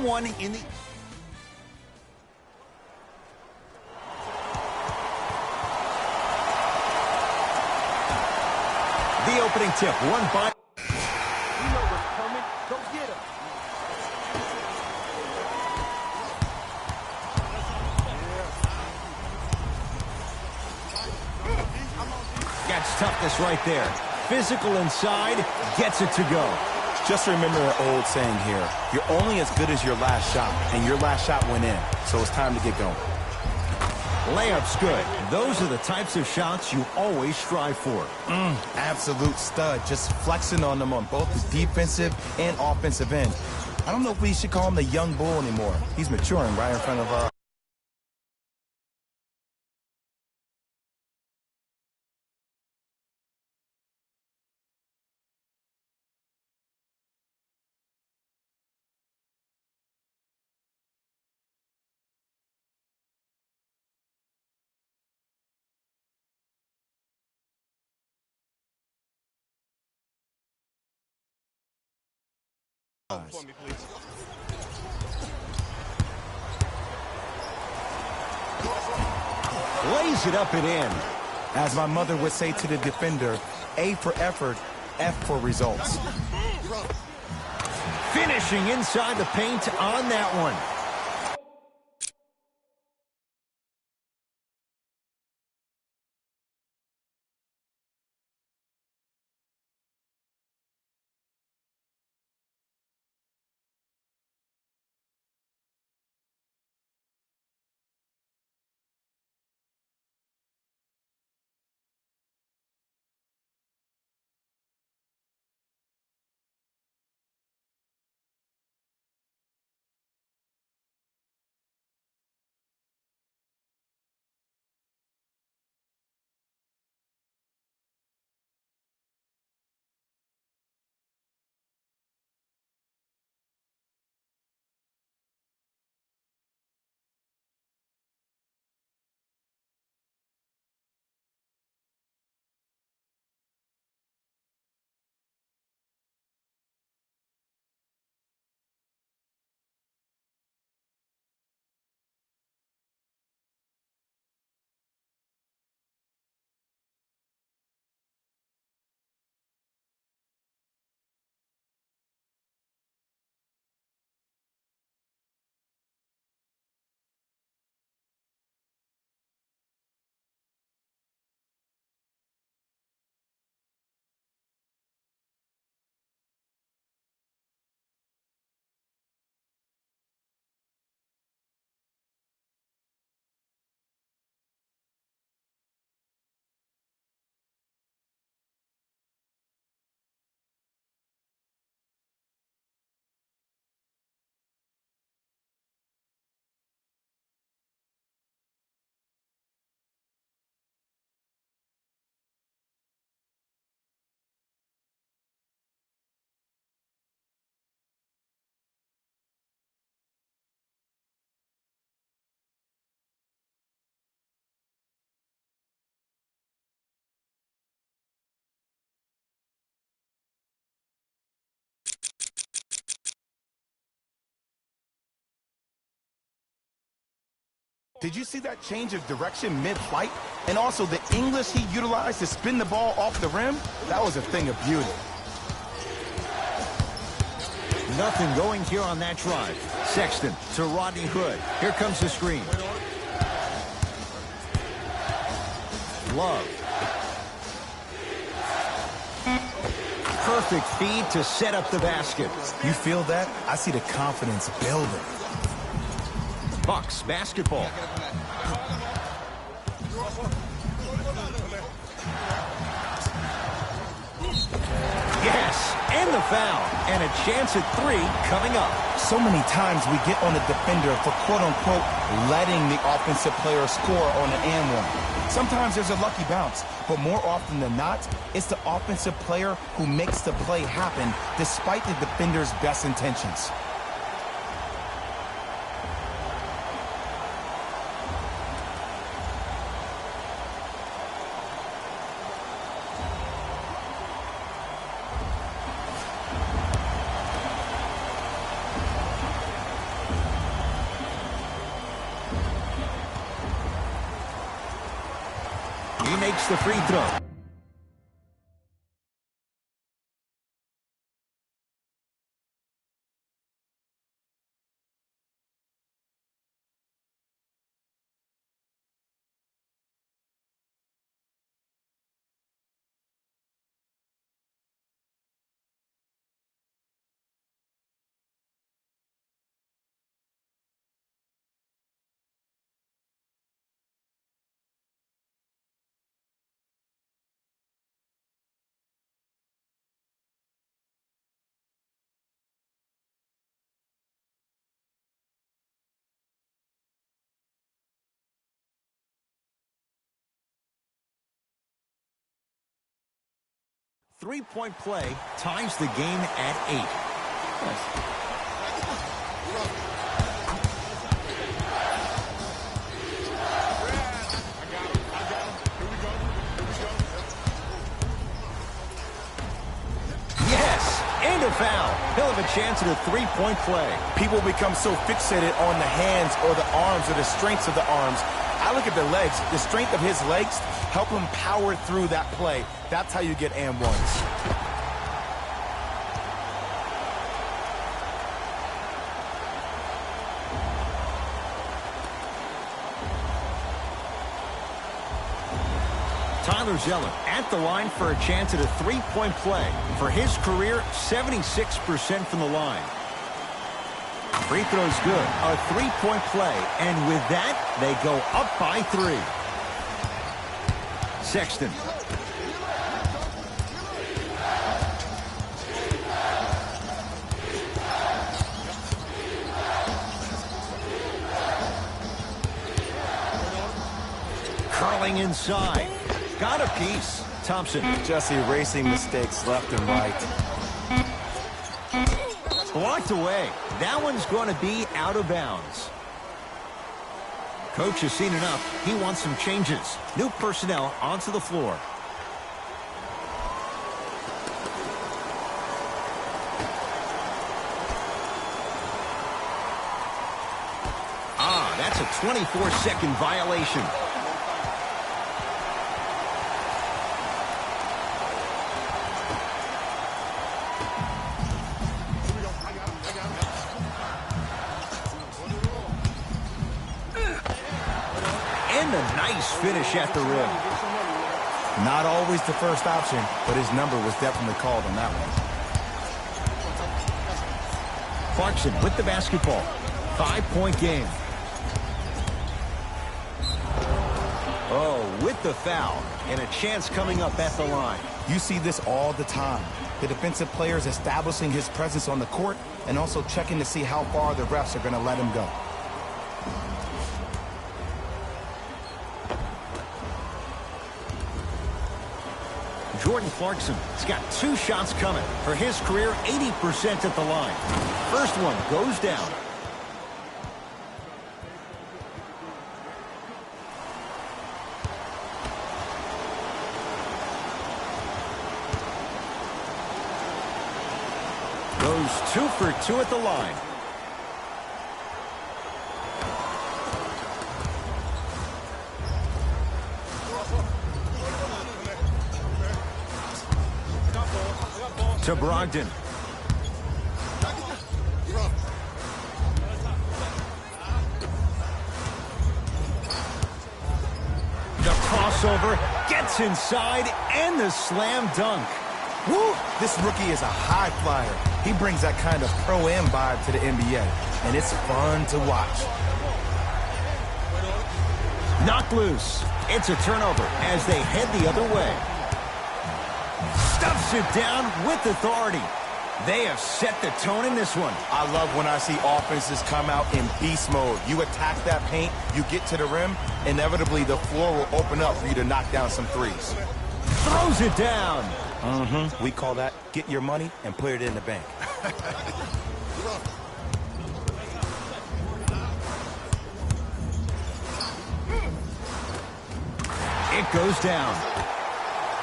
1-1 in the... The opening tip, one by... You know what's coming. Go get him. That's toughness right there. Physical inside, gets it to go. Just remember an old saying here. You're only as good as your last shot, and your last shot went in, so it's time to get going. Layup's good. Those are the types of shots you always strive for. Absolute stud. Just flexing on them on both the defensive and offensive end. I don't know if we should call him the young bull anymore. He's maturing right in front of our... For me, please. Lays it up and in. As my mother would say to the defender, A for effort, F for results. Finishing inside the paint on that one. Did you see that change of direction mid-flight? And also the English he utilized to spin the ball off the rim? That was a thing of beauty. Nothing going here on that drive. Sexton to Rodney Hood. Here comes the screen. Love. Perfect feed to set up the basket. You feel that? I see the confidence building. Bucks basketball. Yes, and the foul. And a chance at three coming up. So many times we get on the defender for quote-unquote letting the offensive player score on an and one. Sometimes there's a lucky bounce, but more often than not, it's the offensive player who makes the play happen despite the defender's best intentions. makes the free throw. Three-point play ties the game at 8. Yes, and a foul. He'll have a chance at a three-point play. People become so fixated on the hands or the arms or the strengths of the arms. I look at the legs. The strength of his legs help him power through that play. That's how you get and ones. Tyler Zeller at the line for a chance at a three-point play. For his career, 76% from the line. Free throw's good. A three-point play. And with that, they go up by 3. Sexton. Curling inside. Got a piece. Thompson. Just erasing mistakes left and right. Blocked away. That one's going to be out of bounds. Coach has seen enough. He wants some changes. New personnel onto the floor. That's a 24-second violation. And a nice finish at the rim. Not always the first option, but his number was definitely called on that one. Clarkson with the basketball. 5-point game. Oh, with the foul. And a chance coming up at the line. You see this all the time. The defensive players establishing his presence on the court and also checking to see how far the refs are going to let him go. Jordan Clarkson has got 2 shots coming. For his career, 80% at the line. First one goes down. Goes 2 for 2 at the line. To Brogdon. The crossover gets inside and the slam dunk. Woo! This rookie is a high flyer. He brings that kind of pro-am vibe to the NBA, and it's fun to watch. Knocked loose. It's a turnover as they head the other way. Stuffs it down with authority. They have set the tone in this one. I love when I see offenses come out in beast mode. You attack that paint, you get to the rim, inevitably the floor will open up for you to knock down some threes. Throws it down. We call that get your money and put it in the bank. It goes down.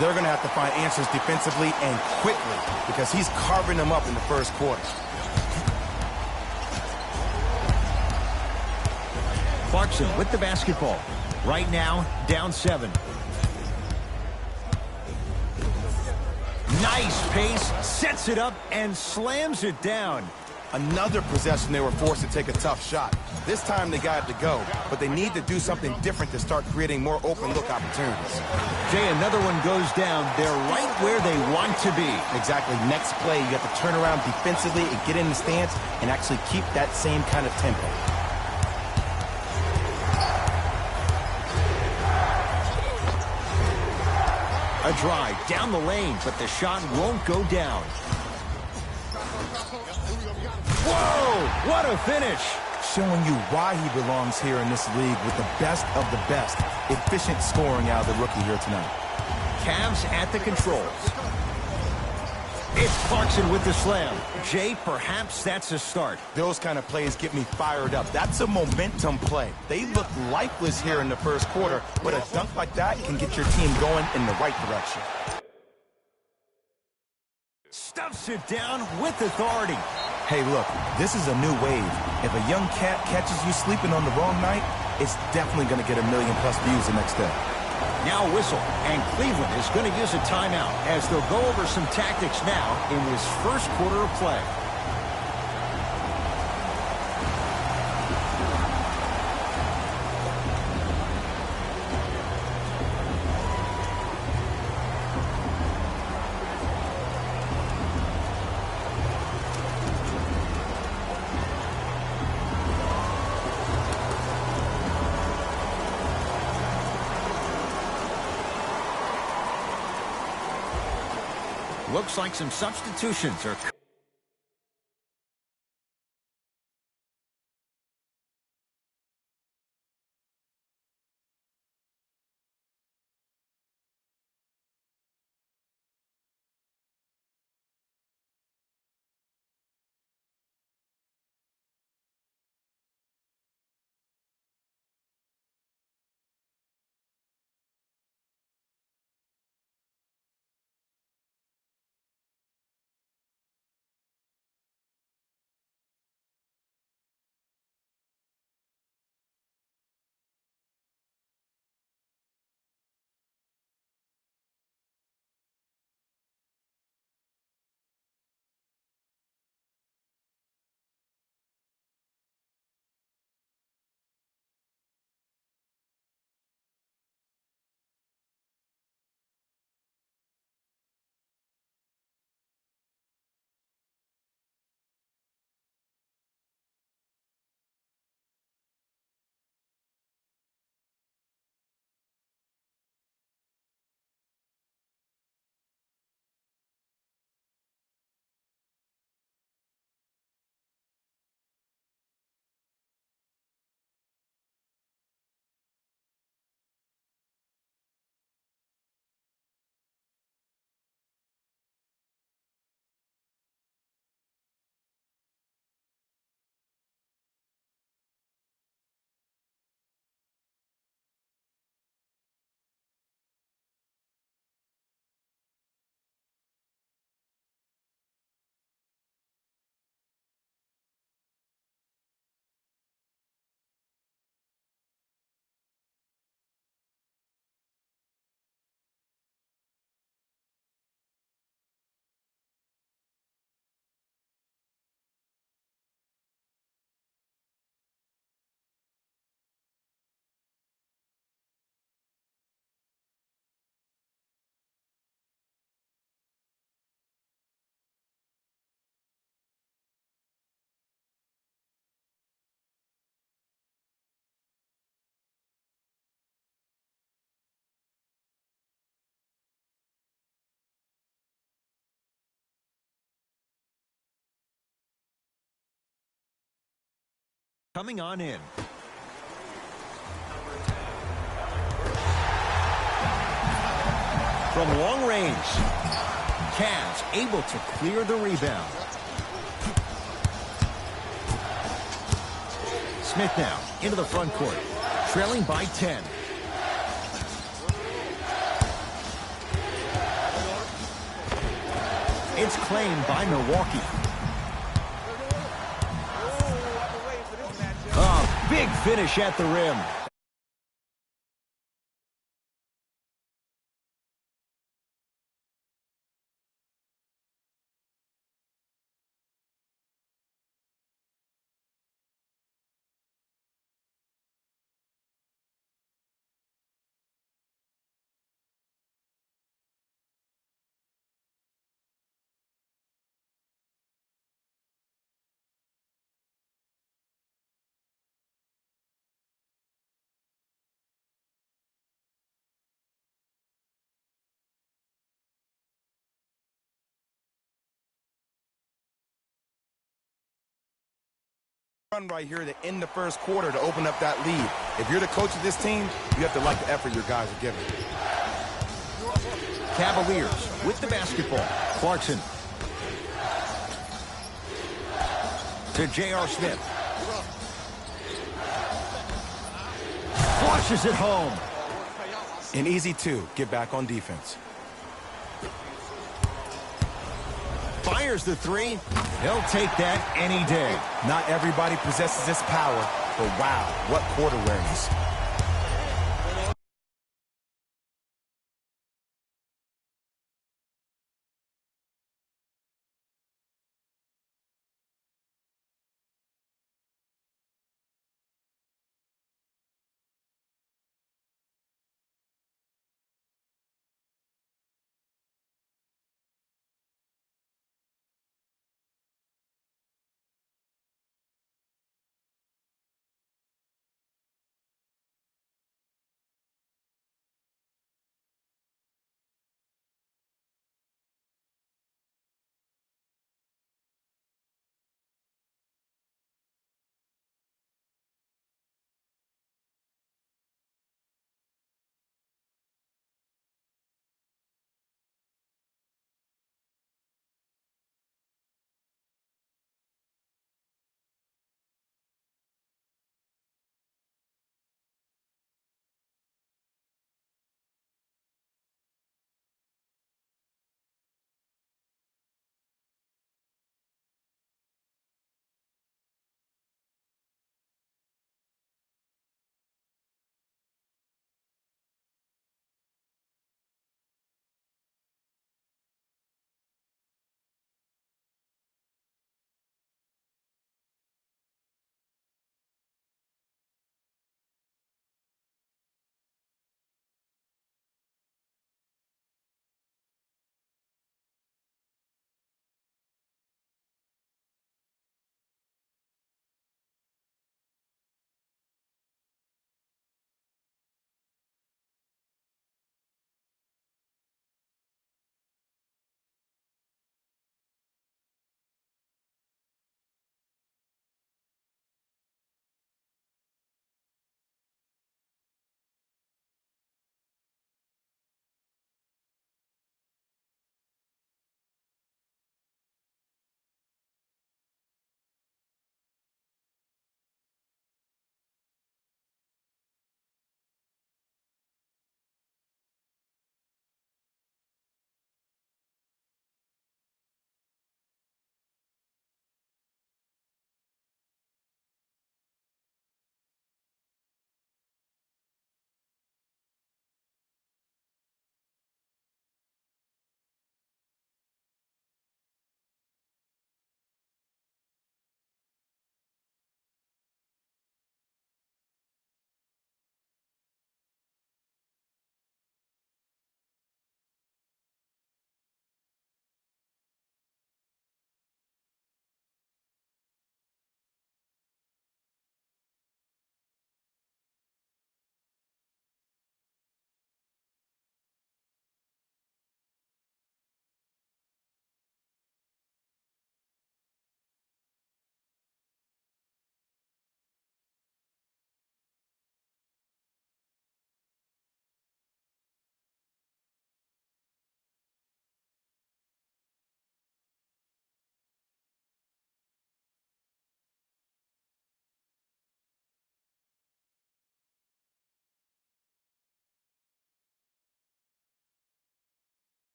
They're going to have to find answers defensively and quickly because he's carving them up in the first quarter. Clarkson with the basketball. Right now, down 7. Nice pace, sets it up, and slams it down. Another possession they were forced to take a tough shot. This time they got it to go, but they need to do something different to start creating more open look opportunities. Jay, another one goes down. They're right where they want to be. Exactly. Next play, you have to turn around defensively and get in the stance and actually keep that same kind of tempo. A drive down the lane, but the shot won't go down. Whoa! What a finish! Showing you why he belongs here in this league with the best of the best. Efficient scoring out of the rookie here tonight. Cavs at the controls. It's Clarkson with the slam. Jay, perhaps that's a start. Those kind of plays get me fired up. That's a momentum play. They look lifeless here in the first quarter, but a dunk like that can get your team going in the right direction. Stuffs it down with authority. Hey, look, this is a new wave. If a young cat catches you sleeping on the wrong night, it's definitely going to get 1 million+ views the next day. Now a whistle, and Cleveland is going to use a timeout as they'll go over some tactics now in this first quarter of play. Looks like some substitutions are... Coming on in. From long range, Cavs able to clear the rebound. Smith now into the front court, trailing by 10. It's claimed by Milwaukee. A big finish at the rim. Run right here to end the first quarter to open up that lead. If you're the coach of this team, you have to like the effort your guys are giving. Cavaliers with the basketball. Clarkson. To J.R. Smith. Flushes it home. An easy two. Get back on defense. Fires the three. He'll take that any day. Not everybody possesses this power, but wow, what court awareness.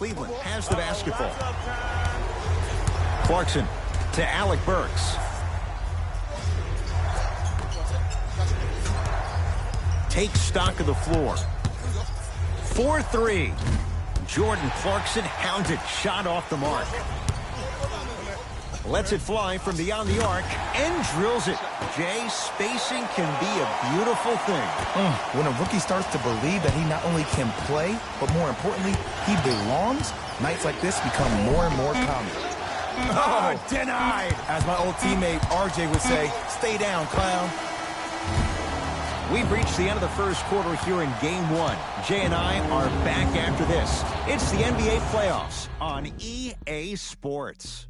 Cleveland has the basketball. Clarkson to Alec Burks. Takes stock of the floor. 4-3. Jordan Clarkson hounded, shot off the mark. Lets it fly from beyond the arc and drills it. Jay, spacing can be a beautiful thing. When a rookie starts to believe that he not only can play, but more importantly, he belongs, nights like this become more and more common. Oh, denied. As my old teammate RJ would say, stay down, clown. We've reached the end of the first quarter here in Game 1. Jay and I are back after this. It's the NBA playoffs on EA Sports.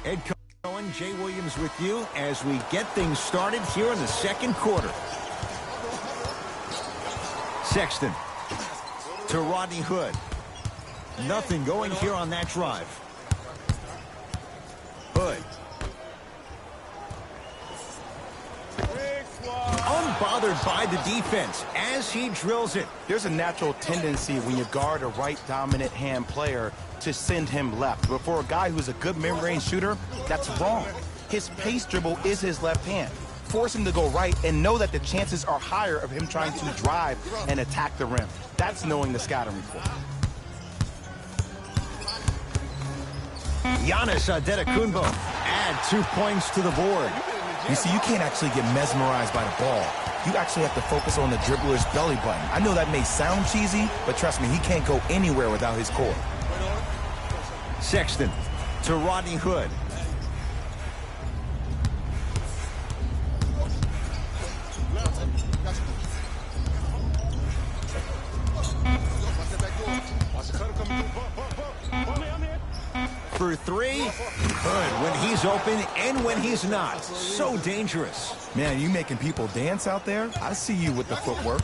Ed Cohen, Jay Williams with you as we get things started here in the second quarter. Sexton to Rodney Hood. Nothing going here on that drive. Hood. Unbothered by the defense as he drills it. There's a natural tendency when you guard a right dominant hand player to send him left. But for a guy who's a good mid-range shooter, that's wrong. His pace dribble is his left hand. Force him to go right and know that the chances are higher of him trying to drive and attack the rim. That's knowing the scouting report. Giannis Antetokounmpo add 2 points to the board. You see, you can't actually get mesmerized by the ball. You actually have to focus on the dribbler's belly button. I know that may sound cheesy, but trust me, he can't go anywhere without his core. Sexton to Rodney Hood. For three, Hood when he's open and when he's not. So dangerous. Man, you making people dance out there? I see you with the footwork.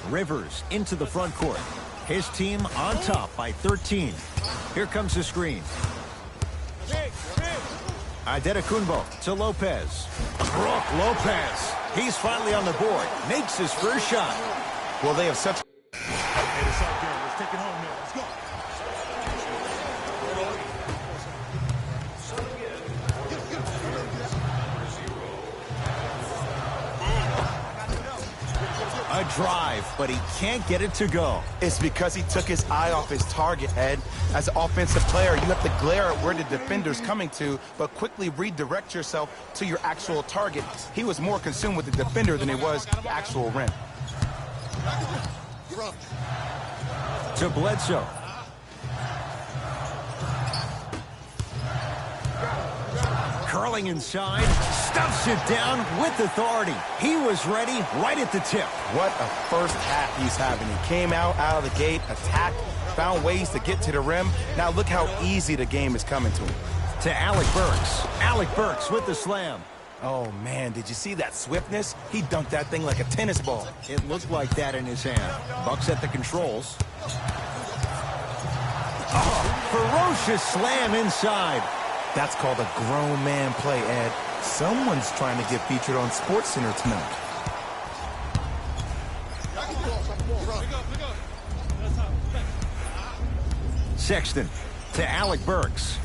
Rivers into the front court. His team on top by 13. Here comes the screen. Antetokounmpo to Lopez. Brook Lopez. He's finally on the board. Makes his first shot. Well, they have such... Hey, it's out there. Let's take it home now. Let's go. A drive, but he can't get it to go. It's because he took his eye off his target, Ed. As an offensive player, you have to glare at where the defender's coming to, but quickly redirect yourself to your actual target. He was more consumed with the defender than he was the actual rim. To Bledsoe. Curling inside, stuffs it down with authority. He was ready right at the tip. What a first half he's having. He came out of the gate, attacked, found ways to get to the rim. Now look how easy the game is coming to him. To Alec Burks. Alec Burks with the slam. Oh, man, did you see that swiftness? He dunked that thing like a tennis ball. It looked like that in his hand. Bucks at the controls. Oh, ferocious slam inside. That's called a grown man play, Ed. Someone's trying to get featured on SportsCenter tonight. Sexton to Alec Burks.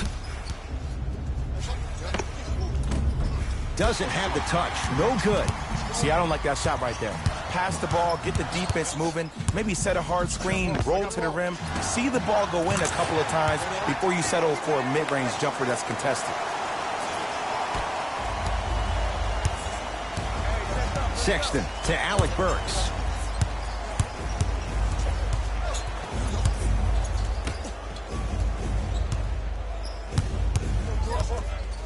Doesn't have the touch. No good. See, I don't like that shot right there. Pass the ball, get the defense moving, maybe set a hard screen, roll to the rim, see the ball go in a couple of times before you settle for a mid-range jumper that's contested. Sexton to Alec Burks.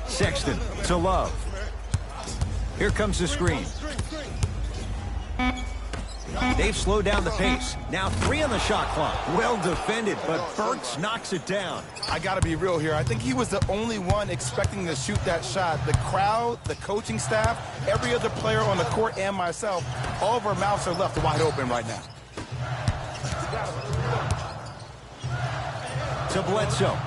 Sexton to Love. Here comes the screen. They've slowed down the pace. Now 3 on the shot clock. Well defended, but Burks knocks it down. I got to be real here. I think he was the only one expecting to shoot that shot. The crowd, the coaching staff, every other player on the court, and myself, all of our mouths are left wide open right now. To Bledsoe.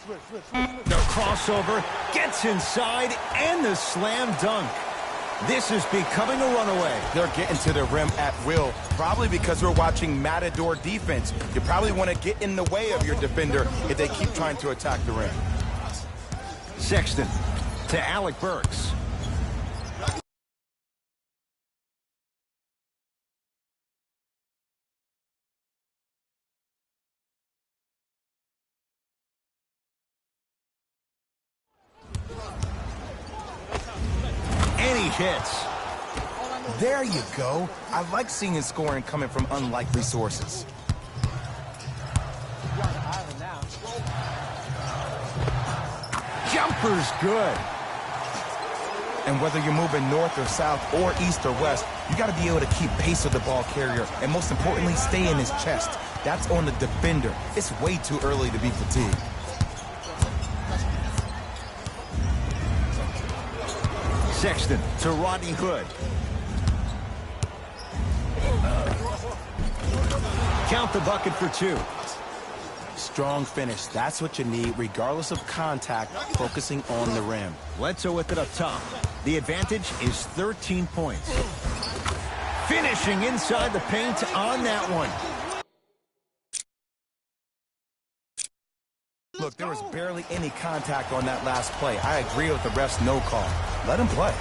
The crossover, gets inside, and the slam dunk. This is becoming a runaway. They're getting to the rim at will, probably because we're watching Matador defense. You probably want to get in the way of your defender if they keep trying to attack the rim. Sexton to Alec Burks. And he hits. There you go. I like seeing scoring coming from unlikely sources. Jumper's good. And whether you're moving north or south or east or west, you got to be able to keep pace with the ball carrier and most importantly, stay in his chest. That's on the defender. It's way too early to be fatigued. Sexton to Rodney Hood. Count the bucket for 2. Strong finish. That's what you need, regardless of contact, focusing on the rim. Bledsoe with it up top. The advantage is 13 points. Finishing inside the paint on that one. Look, there was barely any contact on that last play. I agree with the ref's no call. Let him play.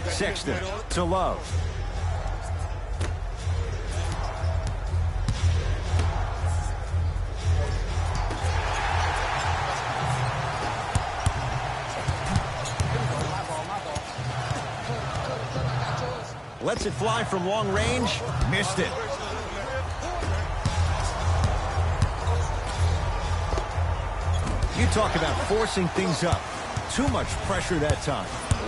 Sexton to Love. Lets it fly from long range. Missed it. You talk about forcing things up. Too much pressure that time.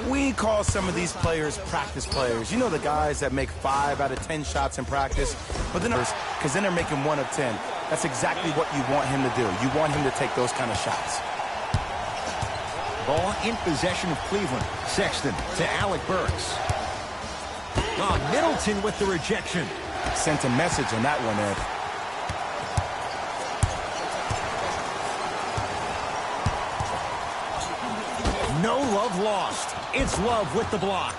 We call some of these players practice players. You know, the guys that make 5 out of 10 shots in practice, but then because then they're making 1 of 10. That's exactly what you want him to do. You want him to take those kind of shots. Ball in possession of Cleveland. Sexton to Alec Burks. Middleton with the rejection. Sent a message on that one, Ed. No Love lost. It's Love with the block.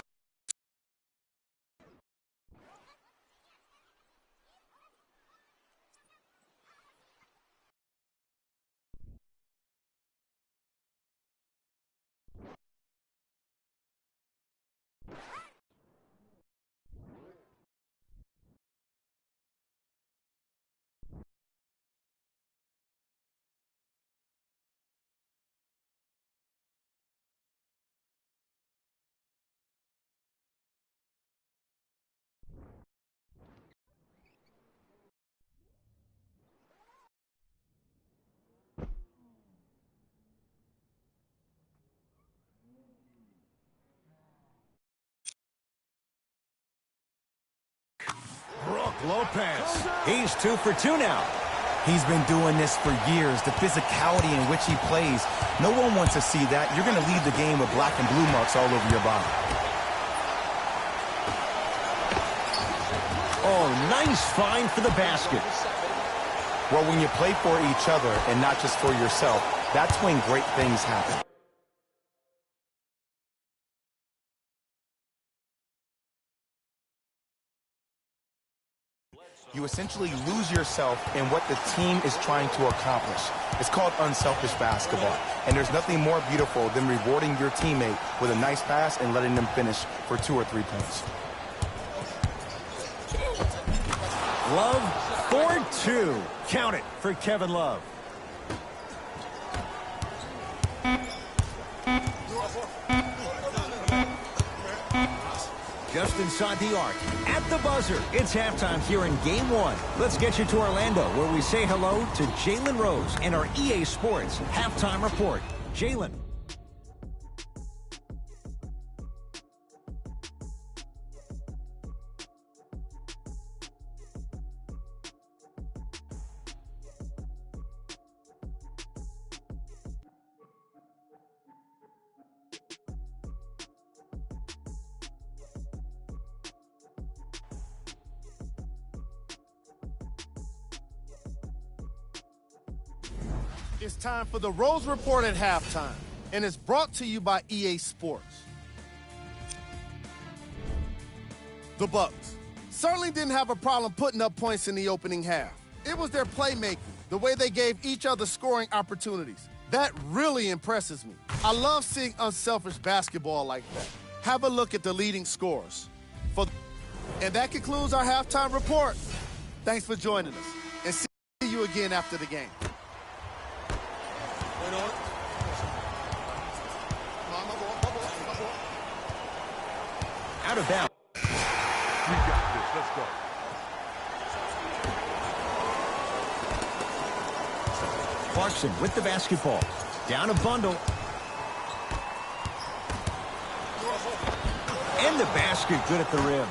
Lopez. He's 2 for 2 now. He's been doing this for years. The physicality in which he plays. No one wants to see that. You're going to leave the game with black and blue marks all over your body. Oh, nice find for the basket. Well, when you play for each other and not just for yourself, that's when great things happen. You essentially lose yourself in what the team is trying to accomplish. It's called unselfish basketball. And there's nothing more beautiful than rewarding your teammate with a nice pass and letting them finish for 2 or 3 points. Love for 2. Count it for Kevin Love. Just inside the arc. At the buzzer. It's halftime here in Game 1. Let's get you to Orlando, where we say hello to Jalen Rose and our EA Sports Halftime Report. Jalen. It's time for the Rose Report at halftime, and it's brought to you by EA Sports. The Bucks certainly didn't have a problem putting up points in the opening half. It was their playmaking, the way they gave each other scoring opportunities. That really impresses me. I love seeing unselfish basketball like that. Have a look at the leading scorers. And that concludes our halftime report. Thanks for joining us, and see you again after the game. Out of bounds. We got this. Let's go. Clarkson with the basketball. Down a bundle. And the basket good at the rim.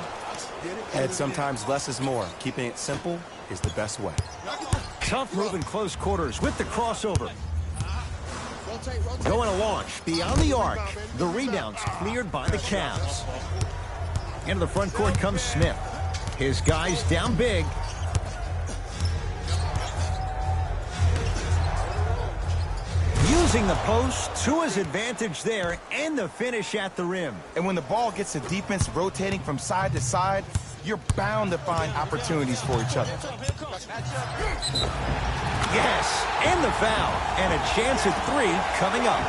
And sometimes less is more. Keeping it simple is the best way. Tough move in close quarters with the crossover. Going to launch beyond the arc. The rebound's cleared by the Cavs. Into the front court comes Smith. His guys down big. Using the post to his advantage there, and the finish at the rim. And when the ball gets the defense rotating from side to side, you're bound to find opportunities for each other. Yes, and the foul. And a chance at 3 coming up.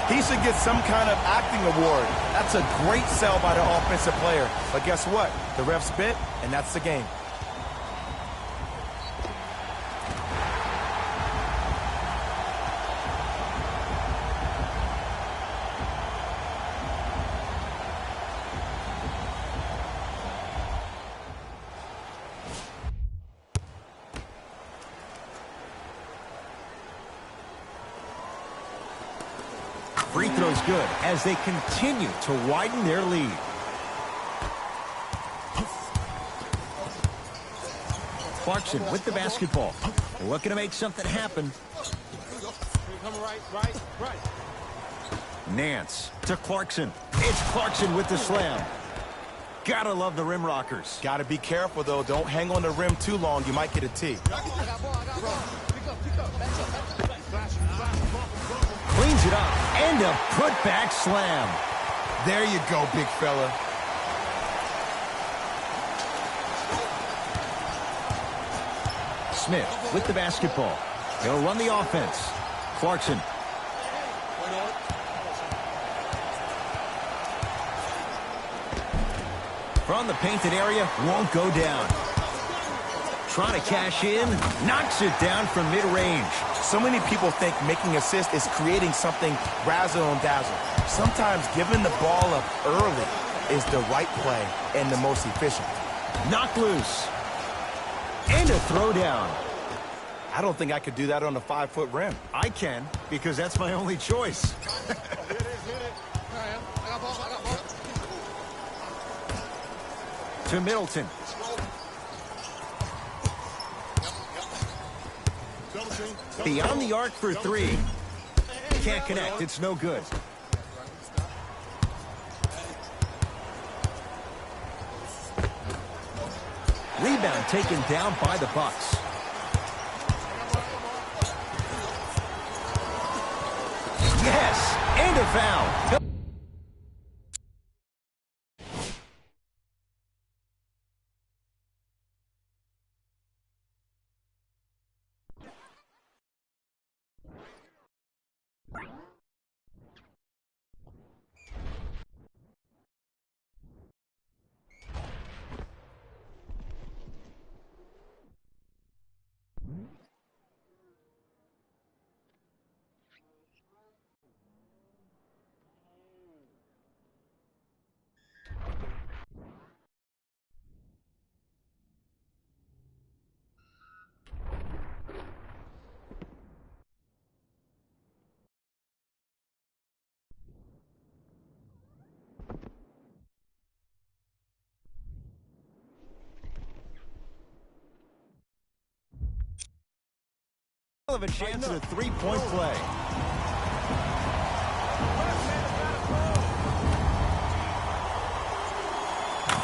He should get some kind of acting award. That's a great sell by the offensive player. But guess what? The ref spit, and that's the game. Free throw's good as they continue to widen their lead. Clarkson with the basketball. Looking to make something happen. Nance to Clarkson. It's Clarkson with the slam. Gotta love the rim rockers. Gotta be careful, though. Don't hang on the rim too long. You might get a tee. Cleans it up, and a put-back slam. There you go, big fella. Smith with the basketball. He'll run the offense. Clarkson. From the painted area, won't go down. Trying to cash in, knocks it down from mid-range. So many people think making assists is creating something razzle and dazzle. Sometimes giving the ball up early is the right play and the most efficient. Knocked loose. And a throwdown. I don't think I could do that on a 5-foot rim. I can, because that's my only choice. To Middleton. Beyond the arc for 3. Can't connect. It's no good. Rebound taken down by the Bucks. Yes, and a foul. Of a chance at a three-point play.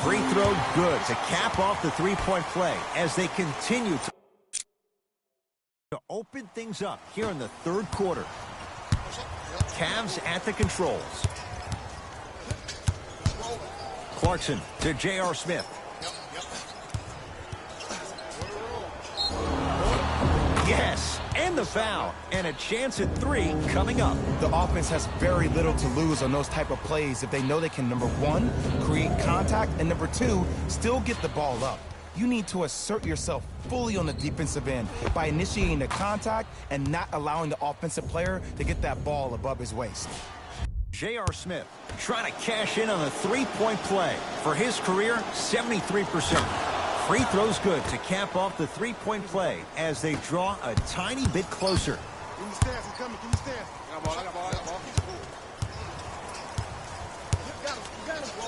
Free throw good to cap off the three-point play as they continue to open things up here in the third quarter. Cavs at the controls. Clarkson to J.R. Smith. Yes, and the foul, and a chance at 3 coming up. The offense has very little to lose on those type of plays if they know they can, number 1, create contact, and number 2, still get the ball up. You need to assert yourself fully on the defensive end by initiating the contact and not allowing the offensive player to get that ball above his waist. J.R. Smith trying to cash in on a three-point play. For his career, 73%. Free throw's good to cap off the three-point play as they draw a tiny bit closer.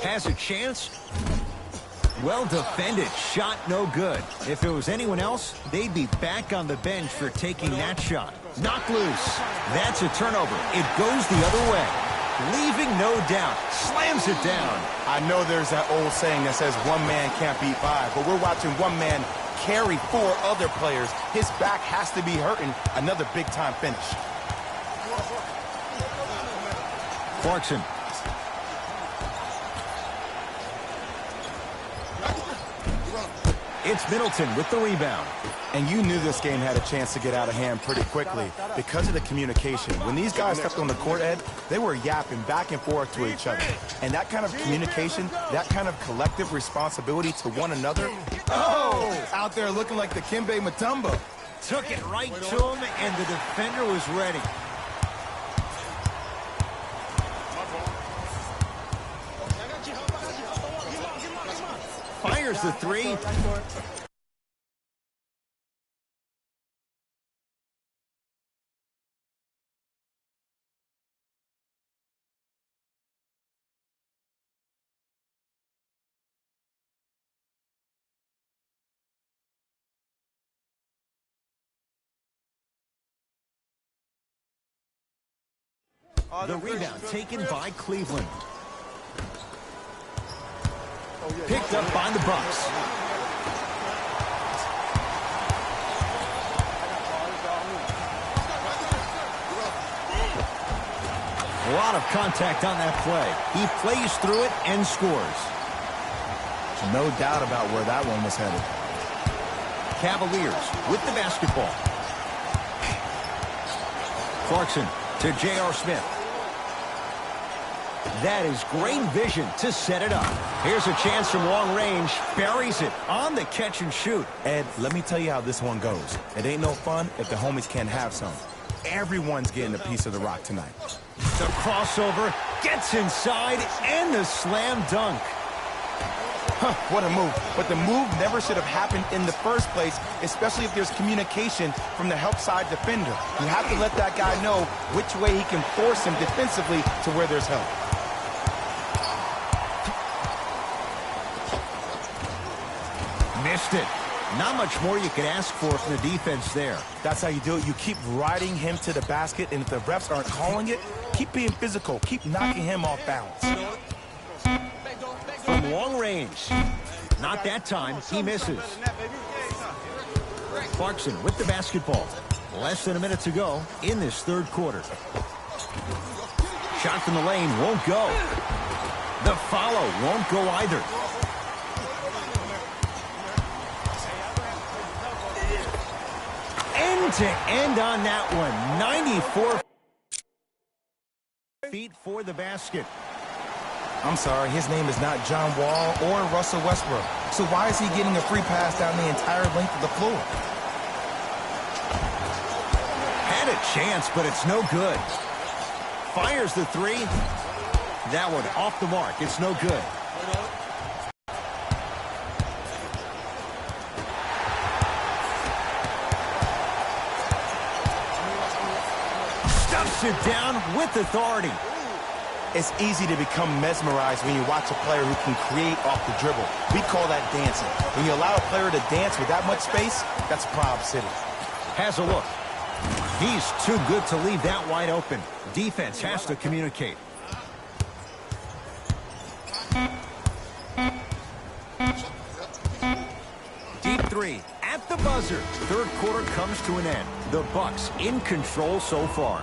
Has a chance. Well defended. Shot no good. If it was anyone else, they'd be back on the bench for taking that shot. Knocked loose. That's a turnover. It goes the other way. Leaving no doubt. Slams it down. I know there's that old saying that says one man can't beat 5, but we're watching one man carry 4 other players. His back has to be hurting. Another big-time finish. Clarkson. It's Middleton with the rebound. And you knew this game had a chance to get out of hand pretty quickly because of the communication. When these guys stepped on the court, Ed, they were yapping back and forth to each other. And that kind of communication, that kind of collective responsibility to one another, out there looking like the Kimbe Mutombo. Took it right to him, and the defender was ready. Fires the three. The rebound taken by Cleveland. Picked up by the Bucks. A lot of contact on that play. He plays through it and scores. No doubt about where that one was headed. Cavaliers with the basketball. Clarkson to J.R. Smith. That is great vision to set it up. Here's a chance from long range. Buries it on the catch and shoot. Ed, let me tell you how this one goes. It ain't no fun if the homies can't have some. Everyone's getting a piece of the rock tonight. The crossover gets inside and the slam dunk. What a move. But the move never should have happened in the first place, especially if there's communication from the help side defender. You have to let that guy know which way he can force him defensively to where there's help. Missed it. Not much more you can ask for from the defense there. That's how you do it. You keep riding him to the basket, and if the refs aren't calling it, keep being physical. Keep knocking him off balance. From long range. Not that time. He misses. Clarkson with the basketball. Less than a minute to go in this third quarter. Shot from the lane won't go. The follow won't go either. End to end on that one. 94 feet for the basket. I'm sorry, his name is not John Wall or Russell Westbrook. So why is he getting a free pass down the entire length of the floor? Had a chance, but it's no good. Fires the three. That one off the mark. It's no good. Stuffs it down with authority. It's easy to become mesmerized when you watch a player who can create off the dribble. We call that dancing. When you allow a player to dance with that much space, that's Prob City. Has a look. He's too good to leave that wide open. Defense has to communicate. Deep three at the buzzer. Third quarter comes to an end. The Bucks in control so far.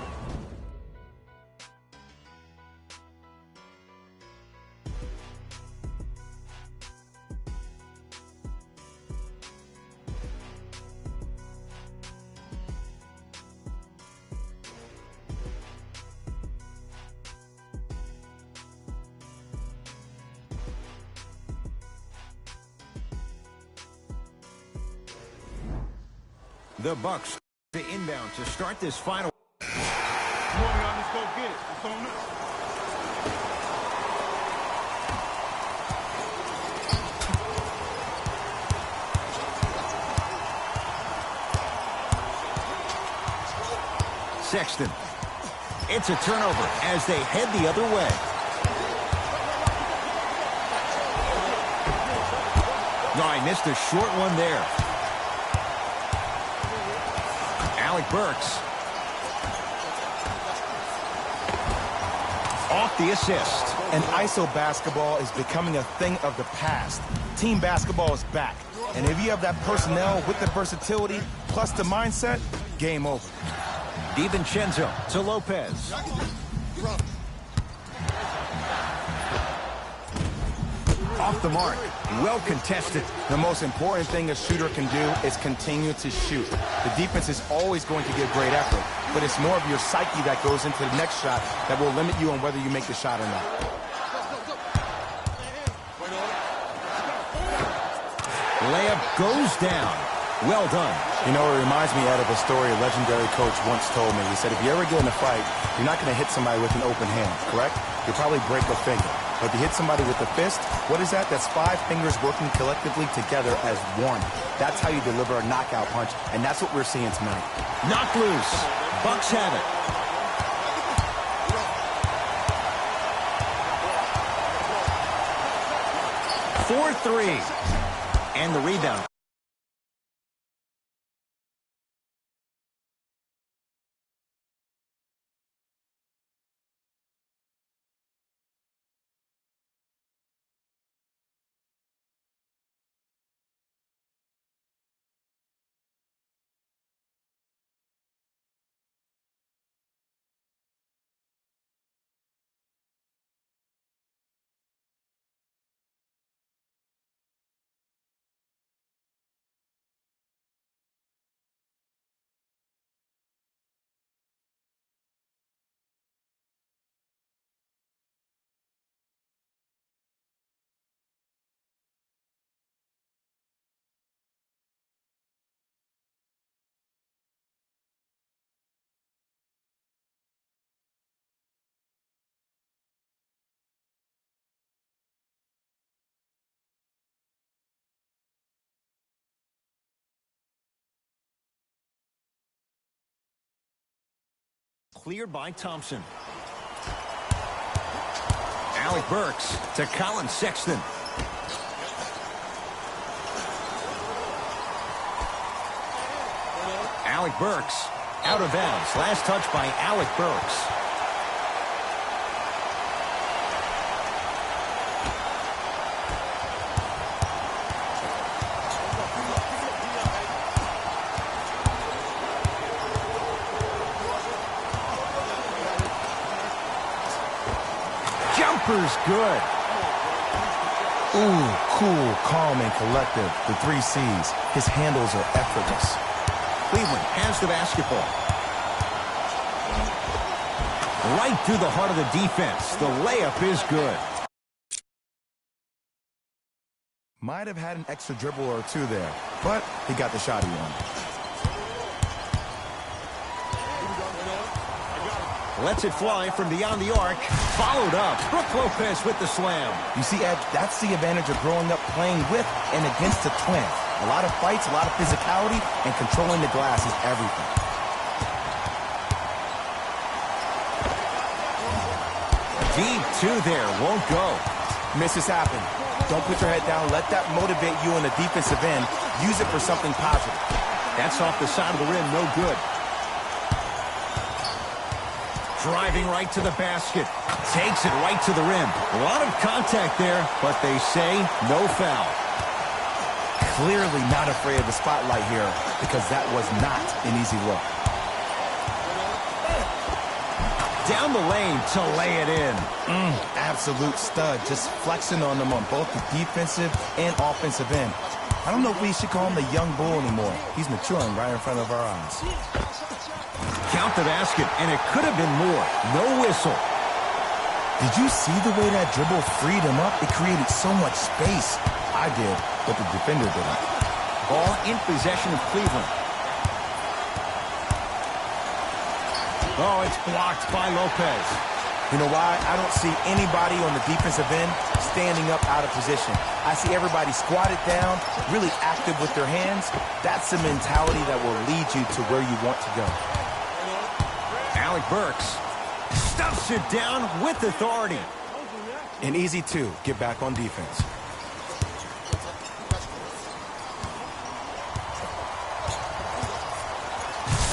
The Bucks to inbound to start this final. Come on, y'all, let's go get it. It's on us. Sexton. It's a turnover as they head the other way. No, I missed a short one there. Alec Burks. Off the assist. And ISO basketball is becoming a thing of the past. Team basketball is back. And if you have that personnel with the versatility plus the mindset, game over. DiVincenzo to Off the mark. Well contested. The most important thing a shooter can do is continue to shoot. The defense is always going to give great effort, but it's more of your psyche that goes into the next shot that will limit you on whether you make the shot or not. Layup goes down. Well done. You know, it reminds me, Ed, of a story a legendary coach once told me. He said, if you ever get in a fight, you're not going to hit somebody with an open hand, correct? You'll probably break a finger. But if you hit somebody with a fist, what is that? That's 5 fingers working collectively together as one. That's how you deliver a knockout punch, and that's what we're seeing tonight. Knocked loose. Bucks have it. "4-3. And the rebound. Cleared by Thompson. Alec Burks to Colin Sexton. Alec Burks out of bounds. Last touch by Alec Burks. Jumper's good. Ooh, cool, calm, and collective. The 3 C's. His handles are effortless. Cleveland has the basketball. Right through the heart of the defense. The layup is good. Might have had an extra dribble or 2 there, but he got the shot he wanted. Lets it fly from beyond the arc. Followed up. Brook Lopez with the slam. You see, Ed, that's the advantage of growing up playing with and against a twin. A lot of fights, a lot of physicality, and controlling the glass is everything. Deep 2 there. Won't go. Misses happen. Don't put your head down. Let that motivate you on the defensive end. Use it for something positive. That's off the side of the rim. No good. Driving right to the basket. Takes it right to the rim. A lot of contact there, but they say no foul. Clearly not afraid of the spotlight here because that was not an easy look. Down the lane to lay it in. Absolute stud. Just flexing on them on both the defensive and offensive end. I don't know if we should call him the young bull anymore. He's maturing right in front of our eyes. Count the basket, and it could have been more. No whistle. Did you see the way that dribble freed him up? It created so much space. I did, but the defender didn't. Ball in possession of Cleveland. Oh, it's blocked by Lopez. You know why? I don't see anybody on the defensive end standing up out of position. I see everybody squatted down, really active with their hands. That's the mentality that will lead you to where you want to go. Alec Burks stuffs it down with authority. An easy 2. Get back on defense.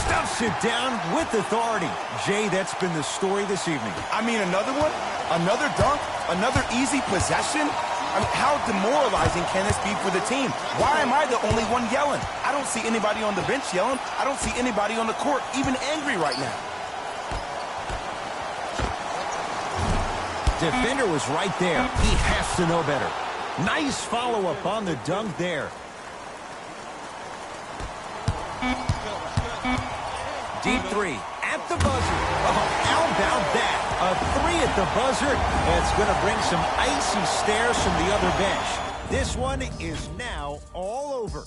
Stuffs it down with authority. Jay, that's been the story this evening. I mean, another one? Another dunk? Another easy possession? I mean, how demoralizing can this be for the team? Why am I the only one yelling? I don't see anybody on the bench yelling. I don't see anybody on the court even angry right now. Defender was right there. He has to know better. Nice follow-up on the dunk there. Deep three at the buzzer. Oh, how about that? A three at the buzzer. It's going to bring some icy stares from the other bench. This one is now all over.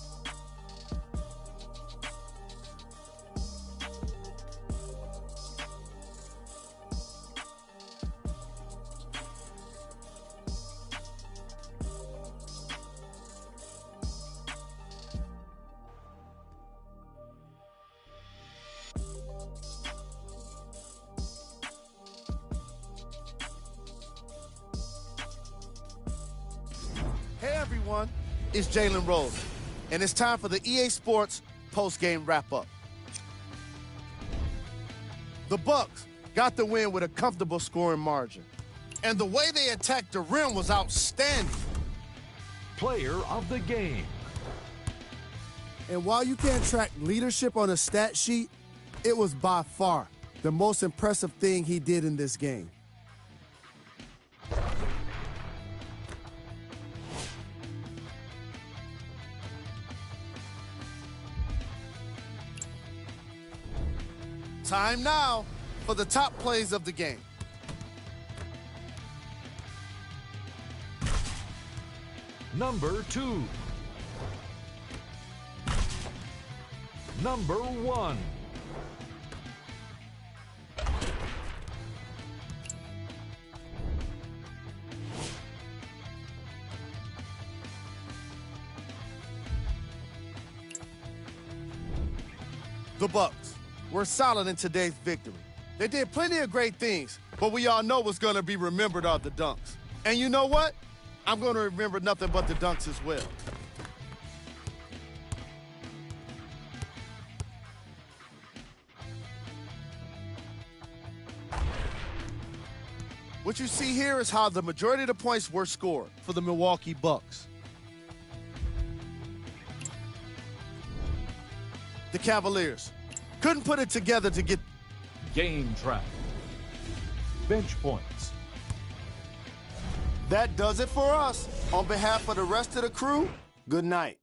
Hey everyone, it's Jalen Rose, and it's time for the EA Sports post-game wrap-up. The Bucks got the win with a comfortable scoring margin, and the way they attacked the rim was outstanding. Player of the game. And while you can't track leadership on a stat sheet, it was by far the most impressive thing he did in this game. Time now for the top plays of the game. Number 2. Number 1. The Bucks were solid in today's victory. They did plenty of great things, but we all know what's going to be remembered are the dunks. And you know what? I'm going to remember nothing but the dunks as well. What you see here is how the majority of the points were scored for the Milwaukee Bucks. The Cavaliers couldn't put it together to get Game track. Bench points. That does it for us. On behalf of the rest of the crew, good night.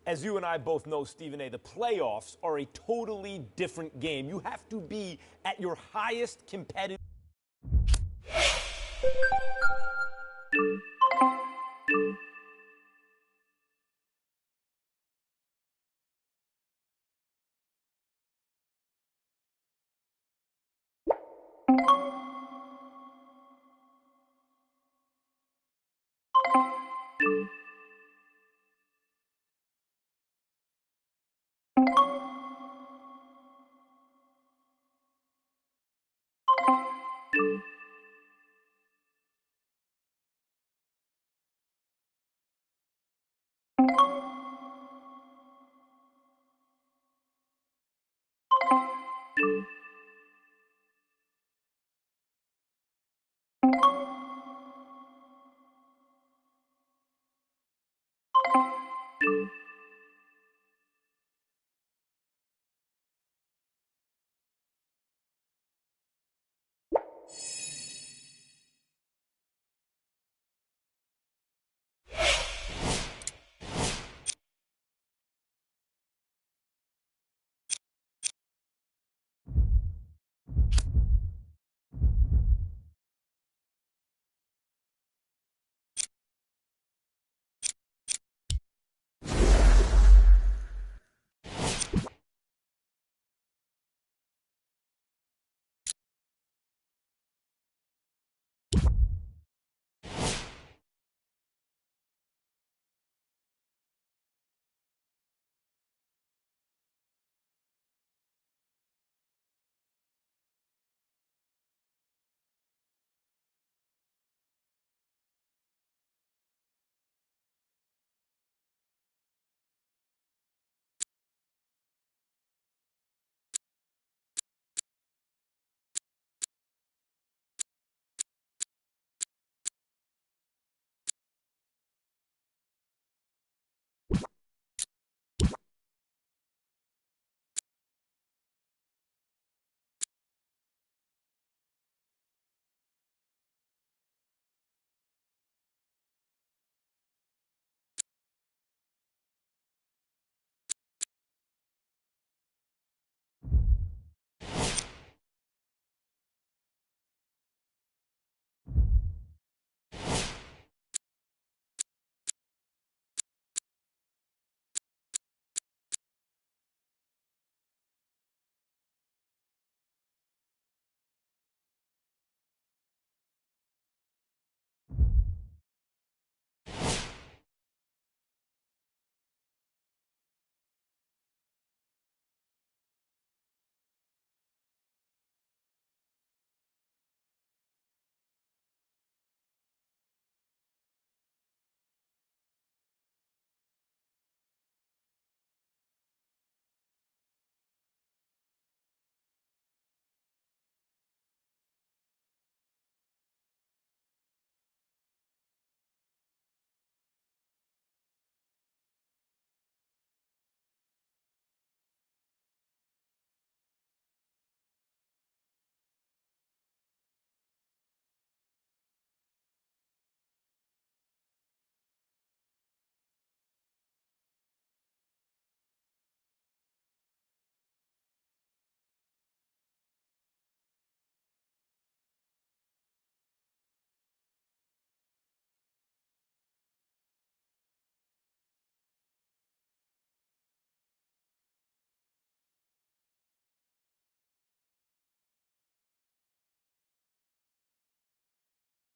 As you and I both know, Stephen A., the playoffs are a totally different game. You have to be at your highest competitive.